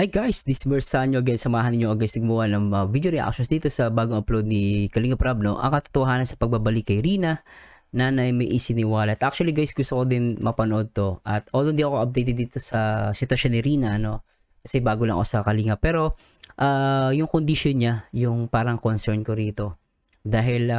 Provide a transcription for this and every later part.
Hi guys, this is Mersanyo again. Samahan niyo guys gumawa ng video reactions dito sa bagong upload ni Kalinga Prab, no? Ang katotohanan sa pagbabalik kay Rina na may isiniwalat. Actually guys, gusto ko din mapanood to. At although hindi ako updated dito sa sitwasyon ni Rina, no? Kasi bago lang ako sa Kalinga. Pero yung condition niya, yung parang concern ko rito. Dahil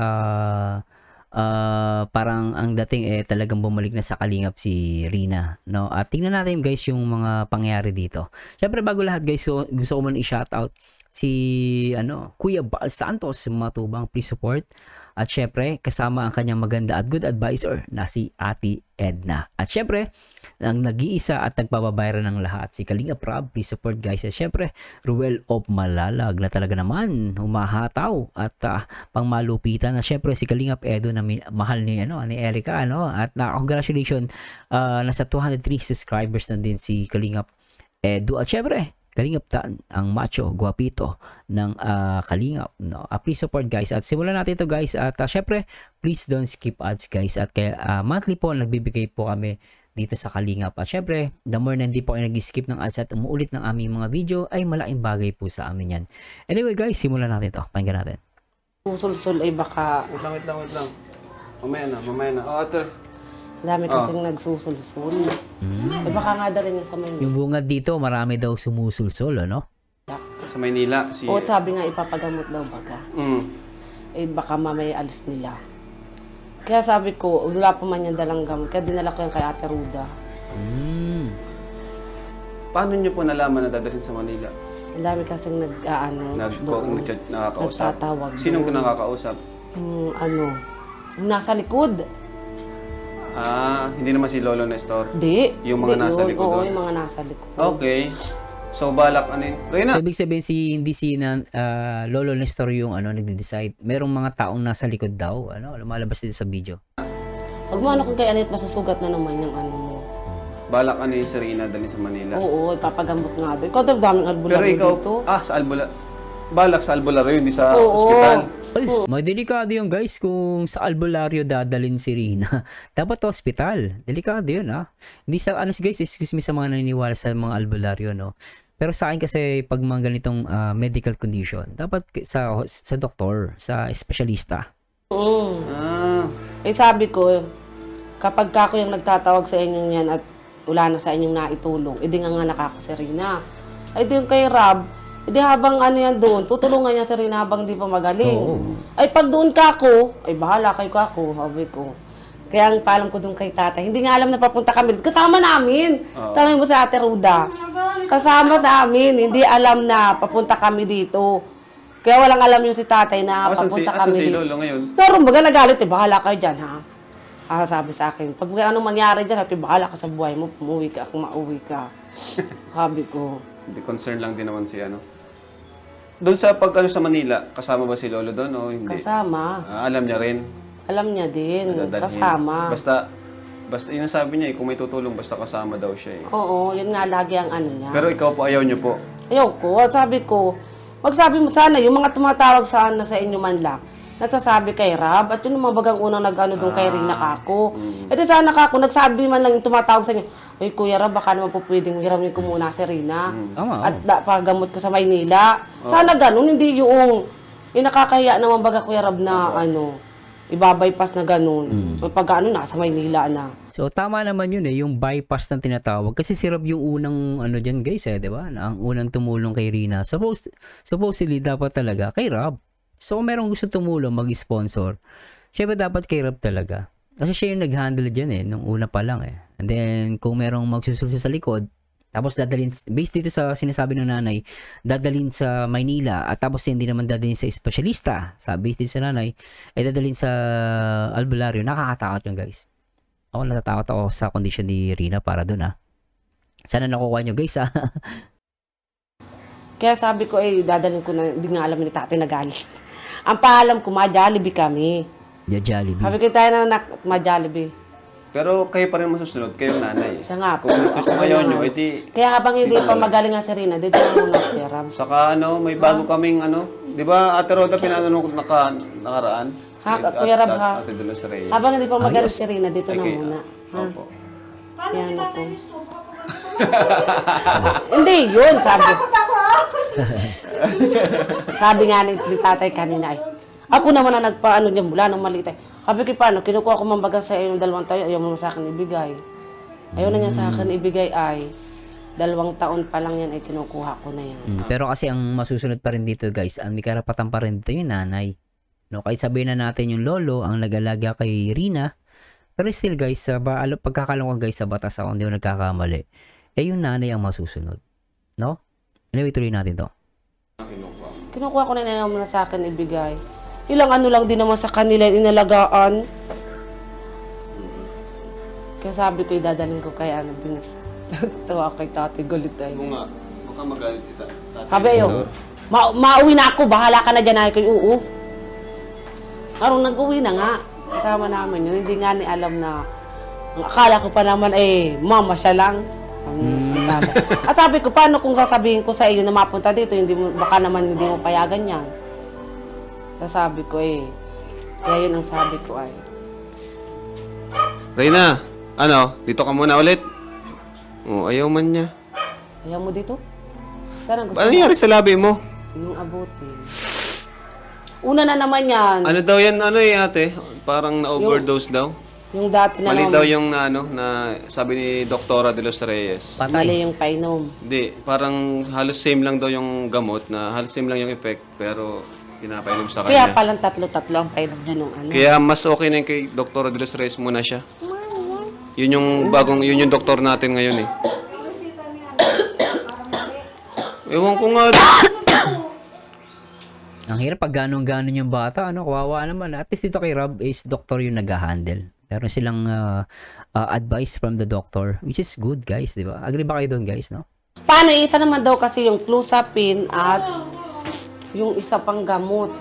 parang ang dating talagang bumalik na sa kalingap si Rina, no? At tingnan natin guys yung mga pangyayari dito. Syempre bago lahat guys, gusto ko man i-shoutout si Kuya Bal Santos, matubang, please support. At syempre kasama ang kanyang maganda at good advisor na si Ate Edna. At syempre ang nag-iisa at nagpapabayran ng lahat, si Kalinga Prab, please support guys. At syempre Ruel of Malalag na talaga naman humahataw at pangmalupitan. At syempre si Kalinga Edo na mahal ni ni Erica, at congratulations, nasa 203 subscribers na din si Kalinga Edo. At syempre Kalingap Tan, ang macho, guwapito ng Kalingap, no? Please support guys. At simulan natin ito guys. At syempre, please don't skip ads guys. At kaya monthly po, nagbibigay po kami dito sa Kalingap. At syempre, the more na hindi po kayo nag-skip ng ads at umuulit ng aming mga video, ay malaking bagay po sa amin yan. Anyway guys, simulan natin ito. Pakinggan natin. Susul-sul ay baka... Wait lang. Mamaya na. Oh, ate. Dami kasing nagsusul-sul. Eh baka nga dali niya sa Maynila. Yung bungad dito, marami daw sumusulsol, ano? Sa Maynila. O sabi nga ipapagamot daw baka. Eh baka mamaya alis nila. Kaya sabi ko, wala pa man yung dalang gamot. Kaya dinala ko yung kay Ate Ruda. Paano niyo po nalaman na dadalhin sa Manila? Ang dami kasing nakakausap. Nagtatawag. Sinong nakakausap? Yung nasa likod. Hindi naman si Lolo Nestor? Di. Yung mga nasa likod doon? Oo, yung mga nasa likod. Okay. So, balak Reyna? So, ibig sabihin hindi si Lolo Nestor yung nagde-decide. Merong mga taong nasa likod daw, lumalabas dito sa video. Huwag mo kung kay Anit masusugat na naman yung mo. Balak si Reyna dali sa Manila? Oo, ipapagamot nga doon. Ikaw daming albularyo dito. Pero ikaw, sa albularyo. Balak sa albularyo, hindi sa ospital. Ay, may delikado yun guys kung sa albularyo dadalhin si Rina. Dapat hospital. Delikado yun Hindi sa guys, excuse me sa mga naniniwala sa mga albularyo, no. Pero sa akin kasi pag mga ganitong medical condition, dapat sa doktor, sa espesyalista. Eh sabi ko, kapag ako yung nagtatawag sa inyong yan at wala na sa inyong naitulong, edi nga nakako si Rina. Ay di yung kay Rab, edi habang yan doon, tutulungan niya si Rina habang di pa magaling. Ay pag doon kako, ay bahala kay kako, sabi ko. Kaya ang paalam ko doon kay tatay, hindi nga alam na papunta kami. Kasama namin. Tanongin mo sa Ate Ruda. Kasama namin, hindi alam na papunta kami dito. Kaya walang alam yung si tatay na papunta kami dito. Si Lolo ngayon? Pero baga nagalit, bahala kayo dyan sabi sa akin, pag anong mangyari dyan, bahala ka sa buhay mo, umuwi ka, kung mauwi ka. Sabi ko. Hindi, concern lang din naman si Doon sa sa Manila, kasama ba si Lolo doon o hindi? Kasama. Alam niya rin? Alam niya din, kasama. Basta yun ang sabi niya kung may tutulong, basta kasama daw siya Oo, yun nga lagi ang niya. Pero ikaw po, ayaw niyo po? Ayaw ko, sabi ko, magsabi mo sana, yung mga tumatawag sana sa inyo man lang, nagsasabi kay Rab, at yun yung mga bagang unang doon kay Rina kako. E di sana kako, nagsabi man lang yung tumatawag sa inyo, ay Kuya Rab, baka naman po pwedeng hiramin ko muna si Rina. At pagamot ko sa Maynila. Sana ganun, hindi yung nakakahiya naman baga Kuya Rab na ibabypass na ganun. Pag nasa Maynila na. So tama naman yun yung bypass ng tinatawag. Kasi si Rab yung unang dyan guys di ba? Ang unang tumulong kay Rina. Supposedly dapat talaga kay Rab. So kung merong gusto tumulong, mag-sponsor, syempre dapat kay Rab talaga. Kasi siya yung nag-handle dyan nung una pa lang And then kung merong magsusulso sa likod, tapos dadalhin, based dito sa sinasabi ng nanay, dadalhin sa Maynila, at tapos hindi naman dadalhin sa espesyalista, based dito sa nanay, ay dadalhin sa albularyo. Nakakatakot yun guys. Ako natatakot ako sa kondisyon ni Rina para dun Sana nakukuha nyo guys Kaya sabi ko dadalhin ko na, hindi nga alam ni tatay na galit. Ang paalam ko, ma-Jollibee kami. Jollibee. Sabi ko tayo na ma-Jollibee. Pero kayo pa rin masusunod, kayo nanay. Siya nga. Kung gusto ayaw nyo, edi... Kaya habang hindi pa magaling nga si Rina, dito na muna si Rab. Saka may bago kaming di ba Ate Roda pinanong ko nakaraan? Kuya Rab Ate Dolores Reyes. Habang hindi pa magaling si Rina, dito na muna. Opo. Yan ako. Hindi, yun, sabi. Sabi nga ni tatay kanina ay, ako naman na nagpaano niya mula nung maliit ay. Sabi ko, paano, kinukuha ko mambaga sa yung 2 taon, ayaw mo sa akin ibigay. Ayaw na niya sa akin ibigay ay, 2 taon pa lang yan ay kinukuha ko na yan. Pero kasi ang masusunod pa rin dito guys, ang may karapatan pa rin dito yung nanay. No, kahit sabihin na natin yung lolo ang nag-alaga kay Rina, pero still guys, pagkakalong ko guys sa batas ako, hindi ko nagkakamali, eh yung nanay ang masusunod. No? Anyway, tuloy natin to. Kinukuha ko na naman na sa akin ibigay. Ilang ano lang din naman sa kanila inalagaan. Kaya sabi ko, idadalhin ko kay ano din. Tawa kay Tati Gulit ay. Kung nga, baka magalit si tatay. Sabi yun, mauwi na ako, bahala ka na dyan ay ko. Oo. Karong nag-uwi na nga. Kasama namin yun. Hindi nga ni alam na, akala ko pa naman mama siya lang. Sabi ko, paano kung sasabihin ko sa iyo na mapunta dito, hindi mo, baka naman hindi mo payagan yan. Sabi ko kaya yun ang sabi ko ay. Reyna, dito ka muna ulit. Oh, ayaw man niya. Ayaw mo dito? Saan ang gusto Ano mo? nangyari sa labi mo? Yung abutin. Una na naman yan. Ano daw yan, ate? Parang na-overdose daw. Yung dati na Mali naman. daw yung na sabi ni Doktora de los Reyes. Mali yung painom. Hindi, parang halos same lang daw yung gamot, na halos same lang yung effect, pero pinapainom sa Kaya kanya. palang 3 ang painom niya nung ano. Kaya mas okay na yung kay Doktora de los Reyes muna siya. Yun yung yun yung doktor natin ngayon eh. Ewan ko nga. Ang hirap pag ganong-ganon yung bata, kawawa naman. At least dito kay Rob is doctor yung nag-handle. Meron silang advice from the doctor, which is good guys, di ba? Agree ba kayo doon guys, no? Paano isa naman daw kasi yung clozapine at yung isa pang gamot.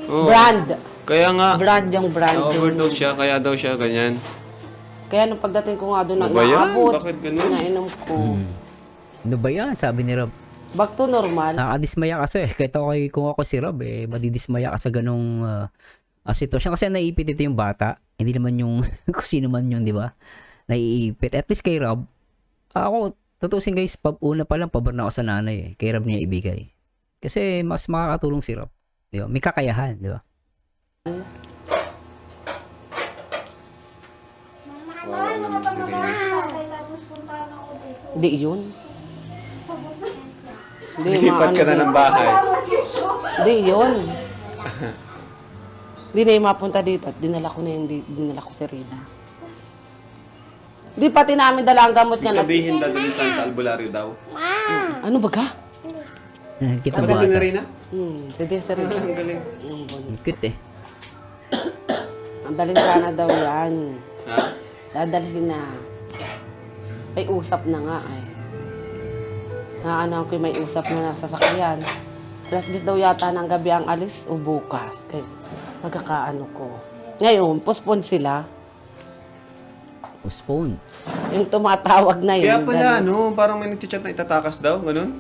Oh, Brand. kaya nga, Brand yung brand. na-overdose siya, kaya daw siya ganyan. Kaya nung pagdating ko nga doon na Ano ba yan? inaabot, Bakit ganun? inainom ko. Ano ba yan? Sabi ni Rob. Back to normal. Nakadismaya kasi. Kahit kung ako si Rob, madidismaya ka sa ganong sitwasyon. Kasi naiipit ito yung bata. Hindi naman yung kung sino man yun, di ba? Naiipit. At least kay Rob, ako, tutusin guys, una pa lang, pabor na ako sa nanay. Kay Rob niya ibigay. Kasi mas makakatulong si Rob. Di ba? May kakayahan, di ba? Hindi yun. Hindi, Lipat ka na ng bahay. Hindi yun. Hindi na yung mapunta dito at dinala ko si Rina. Di pati namin dala ang gamot Ibig niya. sabihin, dadalhin sa albularyo daw. Ano ba ka? Kita Kapatid ni bata. Reyna? Si Rina. Ang galing. Ang cute eh. Ang daling sana daw yan. Ha? Dadalhin na. May usap na nga ay. Naano ko may usap na nasa sasakyan. Plus daw yata ng gabi ang alis o bukas. Kaya magkakaano ko. Ngayon, postpone sila. Postpone. Yung tumatawag na yun. Kaya pala, ganun. parang may nagchat na itatakas daw, ganun?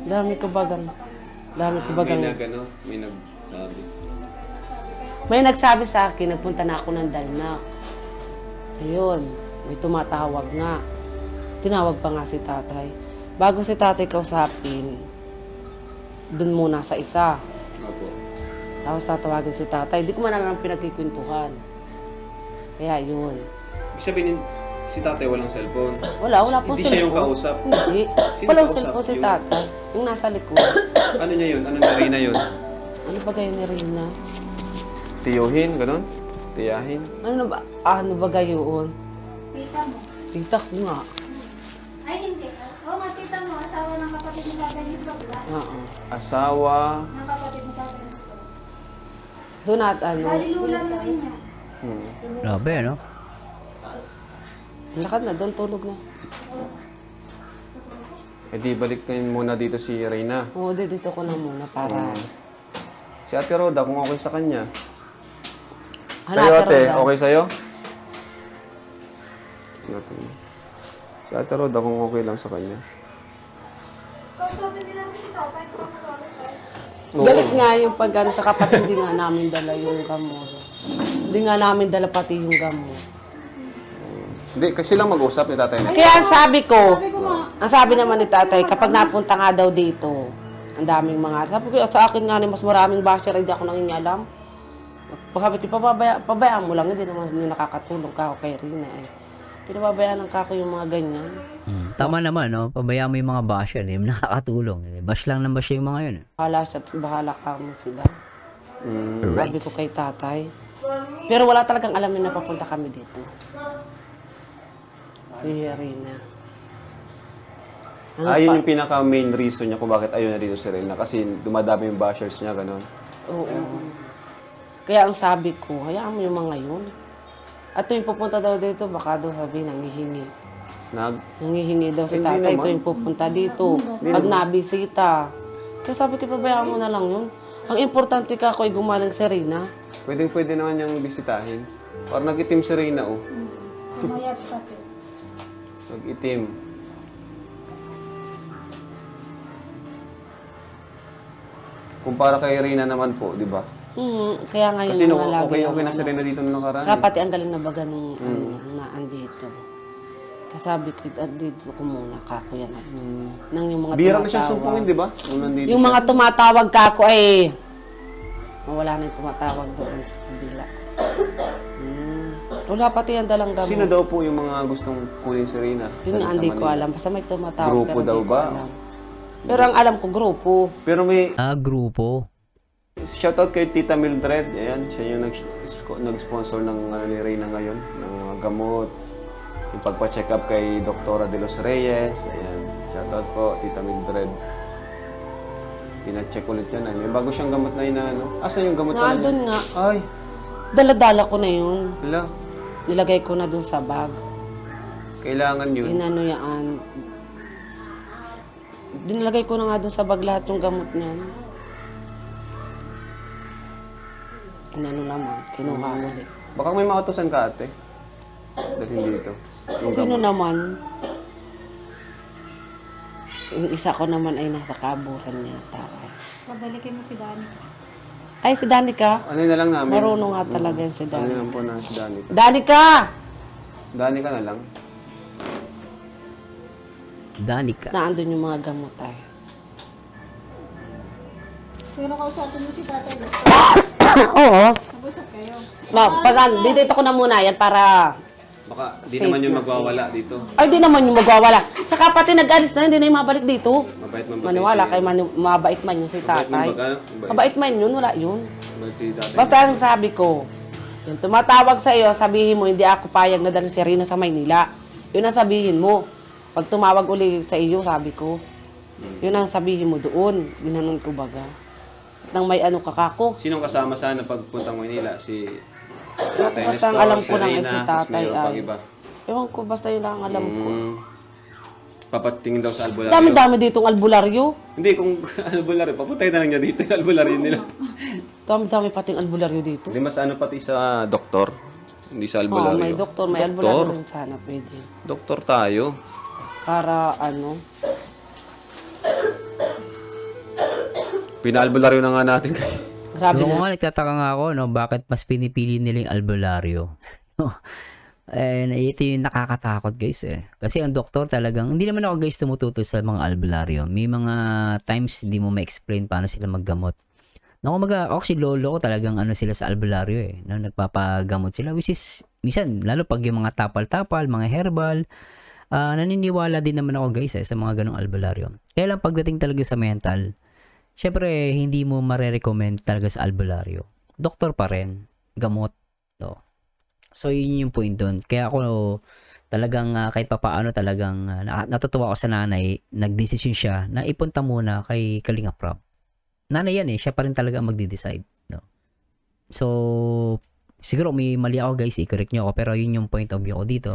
Dami ko bagang. May nagsabi. May nagsabi sa akin, nagpunta na ako ng Dalnak. Ayun, may tumatawag nga. Tinawag pa nga si tatay. Bago si tatay kausapin, dun muna sa isa. Opo. Tapos tatawagin si tatay. Di ko man lang pinagkikwentuhan. Kaya yun. Ibig sabihin, si tatay walang cellphone. Wala po Hindi siya yung kausap? Hindi. Sino Walang kausap? cellphone si Yung- tatay. Yung nasa likod. Ano niya yun? Ano na Reyna yun? Ano ba gayon ni Rina? Tiyuhin, ganun? Tiyahin? Ano ba gayon? Tita mo. Tita ko nga. Ay, hindi. Oo nga, tita mo. Asawa ng kapatid ni Tatay Miss Lola. Oo. Asawa? Ng kapatid ni Tatay Miss Lola. Doon at ano. Halilula na rin niya. Grabe, no? Lakad na, doon tulog na. Eh di balik kayo muna dito si Reyna. Oo, dito ko na muna para... Si Ate Roda, kung okay sa kanya. Ano, Sa'yo Ate ate, Roda? okay sa'yo? Natin. Si Ate Roda, kung okay lang sa kanya. Kausapin din natin si Tatay kung matulog tayo. Oo. Galit nga yung pag sa kapatid din nga namin dala yung gamot. Hindi nga namin dala pati yung gamot. Hindi, kasi lang mag-usap ni tatay na. Kaya ang sabi ko, ang sabi naman ni tatay, kapag napunta nga daw dito, ang daming mga, sabi ko, sa akin nga mas maraming basher, hindi ako nangingialam. Sabi ko, pabayaan mo lang, hindi naman yung nakakatulong ka ako kay Rina eh. Pinababayaan ng kako yung mga ganyan. Tama naman, no? Pabayaan mo yung mga basher, hindi mo nakakatulong. Bash lang ng bash yung mga yun. Bahala siya at bahala ka mo sila. Right. Sabi ko kay tatay. Pero wala talagang alam na napapunta kami dito. Si Rina. Ayun yung pinaka-main reason niya kung bakit ayaw na dito si Rina. Kasi dumadami yung bashers niya, gano'n. Oo. Kaya ang sabi ko, hayaan mo yung mga yun. At yung pupunta daw dito, baka daw sabi, nangihingi. Nangihingi daw si Hindi tatay, naman. ito yung pupunta dito. Pag nabisita. Kaya sabi ko, pabayaan mo na lang yun. Ang importante ka ako ay gumaling si Rina. Pwede naman niyang bisitahin. Parang nag-itim si Rina, oh. Mayat pati. Nag-itim. Kumpara kay Rina naman po, di ba? Kaya ngayon Kasi mga lagi okay na si Rina dito nung nakaraan. Saka pati ang galing na baga nung naan dito. Kaya sabi ko, dito ko muna kako yan. Nang yung mga Bira na siyang sumpungin, di ba? Nung nandito Yung siya. mga tumatawag kako ay mawala na yung tumatawag doon sa kabila. Wala pati ang dalang gamot. Sino daw po yung mga gustong kunin si Rina? Yun nga, Sa hindi ko Manila? alam. Basta may tumatawag. Grupo pero daw hindi ko ba? alam. Pero ang alam ko, grupo. Pero may Grupo. shoutout kay Tita Mildred. Ayan, siya yung nag-sponsor ng ano ni Reyna ngayon, ng mga gamot. Yung pagpa-check up kay Dr. De Los Reyes. Ayan, shoutout po, Tita Mildred. Pina-check ulit yan. May bago siyang gamot na yun na ano. Asan yung gamot na Nandun nga. Ay, Dala-dala ko na yun. wala. Nilagay ko na dun sa bag. Kailangan yun. Inano yan. Dinilagay ko na nga dun sa bag lahat yung gamot niyan. Inano naman. Kinuha ulit. Baka may mautosan ka ate. Dahil dito. Yung Sino gamot. naman? Yung isa ko naman ay nasa kaburan niya. Pabalikin mo si Danica. Ay, si Danica. Ano na lang namin? Marunong nga talaga yan si Ano Danica. lang po na si Dani. Danica! Dani ka na lang. Danica. Naandun yung mga gamot ay. Pero kausapin mo si tatay. Oo. Mag-usap kayo. Dito ko na muna yan para... Baka di Safe naman yung na, magwawala dito. Ay, di naman yung magwawala. Saka pati nag-alis na, hindi na yung mabalik dito. Mabait man ba Maniwala tayo kay mabait man yun si Mabait man tatay. ba ka? Mabait. Mabait man yun, wala yun. Mabait si tatay. Basta ang sabi ko, yung tumatawag sa iyo, sabihin mo, hindi ako payag na dalhin si Rina sa Maynila. Yun ang sabihin mo. Pag tumawag uli sa iyo, sabi ko, yun ang sabihin mo doon. Ginanon ko baga. At nang may ano kakako. Sinong kasama sana pagpuntang Maynila? Si Tatay Basta ang Nestor, alam si ko lang ay Reyna, si tapos tatay mayroon pang ay. iba. Ewan ko, basta yun lang ang alam ko. Papatingin daw sa albularyo. Dami-dami ditong albularyo. Hindi, kung albularyo, papuntay na lang niya dito yung albularyo nila. Dami-dami pating albularyo dito. Hindi mas ano pati sa doktor. Hindi sa Oo, albularyo. may doktor, may albularyo rin sana pwede. Doktor tayo. Para ano, Pinaalbularyo na nga natin. grabe Noong na. nga, nagtataka nga ako, no, bakit mas pinipili nila yung albularyo. Ito yung nakakatakot guys eh. Kasi ang doktor talagang, hindi naman ako guys tumututol sa mga albularyo. May mga times hindi mo ma-explain paano sila maggamot. Ako si lolo ko talagang ano sila sa albularyo eh. No, nagpapagamot sila which is, minsan, lalo pag yung mga tapal-tapal, mga herbal, naniniwala din naman ako guys eh, sa mga ganong albularyo. Kaya lang pagdating talaga sa mental, syempre hindi mo mare-recommend talaga sa albularyo. Doktor pa rin, gamot. No? So yun yung point doon. Kaya ako talagang kahit papaano talagang natutuwa ako sa nanay, nagdesisyon siya na ipunta muna kay Kalinga Prab. Nanay yan eh, siya pa rin talaga ang magde-decide. No? So, siguro may mali ako guys, i-correct nyo ako, pero yun yung point of view ko dito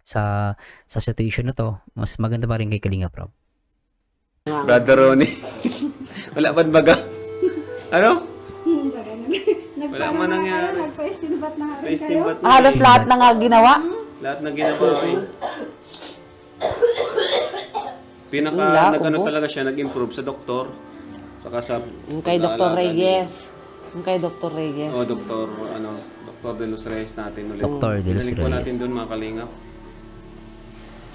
sa situation na to. Mas maganda pa rin kay Kalinga Prab. Brother Ronnie. Wala ba baga? Ano? Wala man nangyari. Nagpa-estimbat na rin kayo. Estimate na Halos lahat na nga ginawa. Lahat na ginawa eh. Pinaka Wala, nagano ubo. talaga siya, nag-improve sa doktor. Saka sa Yung kay Dr. pag-aalaga Reyes. Yung kay Dr. Reyes. niya. Oh, Dr. ano, Dr. De Los Reyes natin ulit. Dr. De Los Narinig po natin Reyes. doon mga kalingap.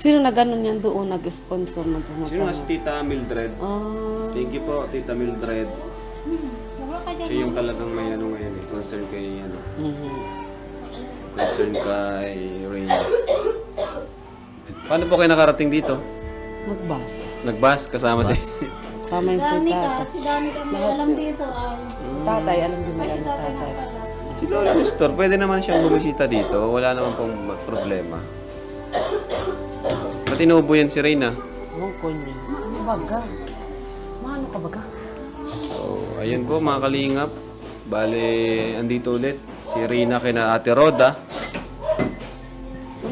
Sino na ganun yan doon, nag-sponsor na pumunta? Sino nga si Tita Mildred? Ah, Thank you po, Tita Mildred. Huwag ka dyan. Siya yung talagang may ano ngayon eh, concern kay ano, mhm. concern kay Reyna. Paano po kayo nakarating dito? Nagbas. Nagbus kasama si Sama yung si Danica, tata. si Danica may alam dito. Si tatay, alam din mo Ay, si ang tatay tatay. nga pala. si Lola Nestor. Pwede naman siyang bumisita dito. Wala naman pong problema. Ba't inuubo yan si Reyna? Ewan ko niya. Ano baga? Maano ka baga? So, ayun po mga kalingap. Bale, andito ulit. Si Reyna kina Ate Roda.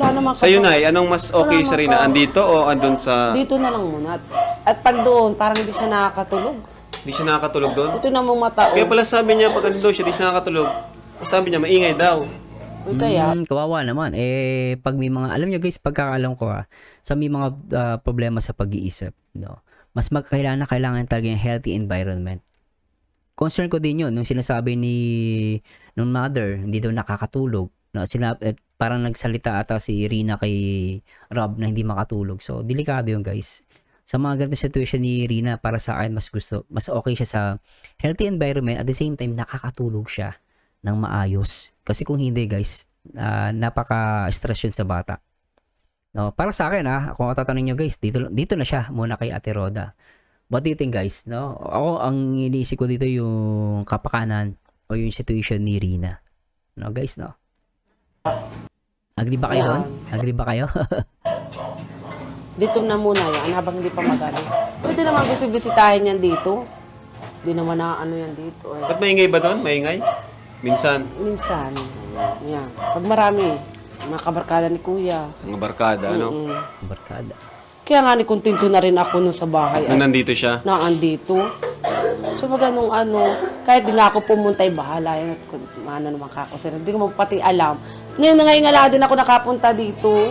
Wala naman Sa'yo na, anong mas okay sa Reyna? Andito o andun sa... Dito na lang muna. At pag doon, parang hindi siya nakakatulog. Hindi siya nakakatulog doon? Ito na mong mata. Kaya pala sabi niya, pag andun siya, di siya nakakatulog. Sabi niya, maingay daw. Uy, kaya, Kawawa naman. Pag may mga, alam nyo guys, pagkakalam ko sa may mga problema sa pag-iisip, no? Mas kailangan talaga yung healthy environment. Concern ko din yun, nung sinasabi nung mother, hindi daw nakakatulog. No, parang nagsalita ata si Rina kay Rob na hindi makatulog. So, delikado yun guys. Sa mga ganito situation ni Rina, para sa akin, mas okay siya sa healthy environment. At the same time, nakakatulog siya ng maayos. Kasi kung hindi guys, napaka-stress yun sa bata. No, para sa akin kung tatanungin nyo guys, dito na siya muna kay Ate Roda. What do you think guys? No? Ako, ang iniisip ko dito yung kapakanan o yung situation ni Rina. No guys, no? Agree ba kayo doon? Agree ba kayo? dito na muna yan habang hindi pa magaling. Pwede naman bisitahin yan dito. Hindi naman na ano yan dito. Eh. Ba't maingay ba doon? Maingay? Minsan. Minsan. Yan. Pag marami, mga kabarkada ni Kuya. Mga barkada, ano? Barkada. Kaya nga ni kontento na rin ako nun sa bahay. Nung nandito siya. Na andito. So pag anong kahit di nga ako pumunta, bahala. Yan, ano naman kako, sir. Hindi ko pati alam. Ngayon na ngala din ako nakapunta dito.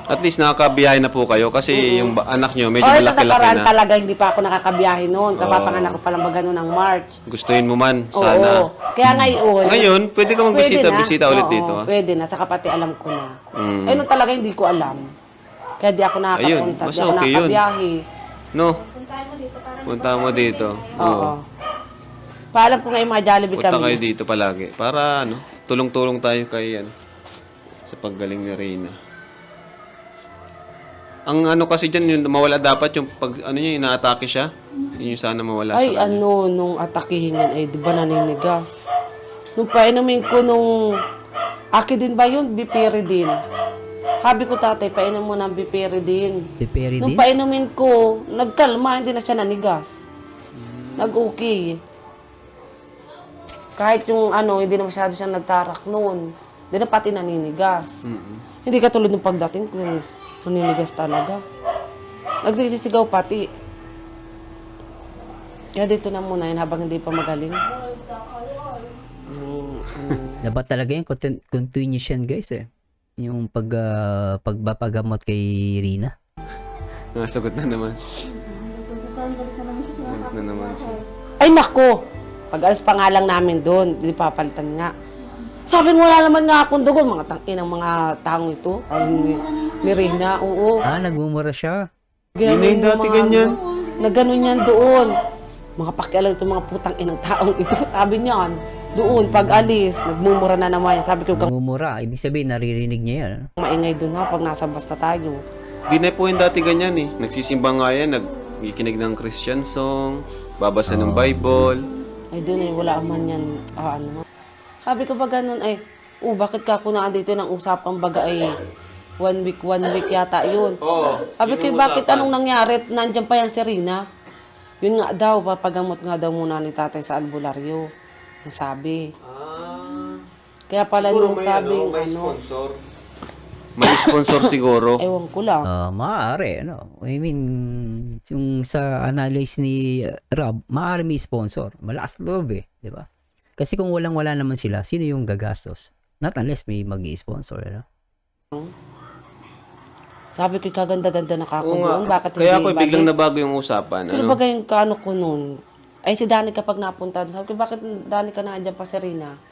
At least nakakabiyahe na po kayo kasi yung anak nyo medyo Ito malaki-laki nakaraan na. talaga, hindi pa ako nakakabiyahe noon. Kapapanganak ko palang ba ganun ng March. Gustuhin mo man, Oo. sana. Kaya ngayon. Ngayon, pwede ka magbisita, pwede na. bisita ulit Oo, dito. Pwede na, saka pati alam ko na. Mm. Ayun talaga hindi ko alam. Kaya di ako nakakapunta, Ayun, di ako mas okay yun. nakakabiyahe. No, Puntahan mo dito para punta mo dito. Oo. Paalam ko nga yung mga Jollibee Punta kami. kayo dito palagi. Para tulong-tulong tayo kay sa paggaling ni Reyna. Ang kasi dyan, yung mawala dapat yung pag inaatake siya. Yun yung sana mawala Ay, sa kanya. nung atakihin yan, di ba naninigas? Nung painumin ko aki din ba yun? Bipiridin. Habi ko tatay, painom mo ng bipiridin. Prepare Nung din? painumin ko, nagkalma, hindi na siya nanigas. Nag-okay. Kahit yung hindi na masyado siya nagtarak noon. Hindi na pati naninigas. Hindi katulad ng pagdating ko, naninigas talaga. Nagsisisigaw pati. Kaya dito na muna yun habang hindi pa magaling. Dapat talaga yung continuous yan guys Yung pagpapagamot kay Rina. Nasagot na naman. Na naman siya. Ay nako! Pag-alis pa nga lang namin doon, di papalitan nga. Sabi mo, wala naman nga akong dugo. Mga tangin ng mga taong ito. Ni Rina, oo. Nagmumura siya. Yun na yung dati ganyan. Na ganun yan doon. Mga pakialam itong mga putang inang taong ito. Sabi niyan, doon, pag alis, nagmumura na naman yan. Sabi ko, Nagmumura. Ibig sabihin, naririnig niya yan. maingay doon ha, pag nasa basta tayo. Di na po yung dati ganyan eh. Nagsisimba nga yan, nagkikinig ng Christian song, babasa ng Bible. Ay doon wala man yan, Sabi ko ba ganun, bakit ka ako dito ng usapang baga 1 week yata yun. Oo. Sabi ko, bakit anong nangyari? Nandiyan pa yan si Rina. Yun nga daw, papagamot nga daw muna ni tatay sa albularyo. Sabi. Kaya pala nung sabing, may sponsor. May sponsor siguro. ewan ko lang. Maaari, I mean, yung sa analysis ni Rob, maaari may sponsor. Malakas na loob di ba? Kasi kung walang-wala naman sila, sino yung gagastos? Not unless may mag-i-sponsor, Sabi ko, kaganda-ganda na kako Oo nga. doon. Bakit Kaya hindi ako biglang nabago yung usapan. Sino ba yung kaano ko noon? Ay, si Danica pag napunta doon. Sabi ko, bakit Danica na andyan pa si Rina?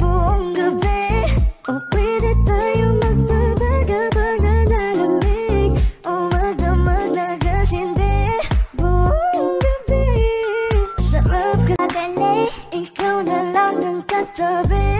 buong gabi. O pwede tayo magpabagabag na lalamig, o magdamag na gasindi buong gabi. Sarap ka ikaw na lang ng katabi.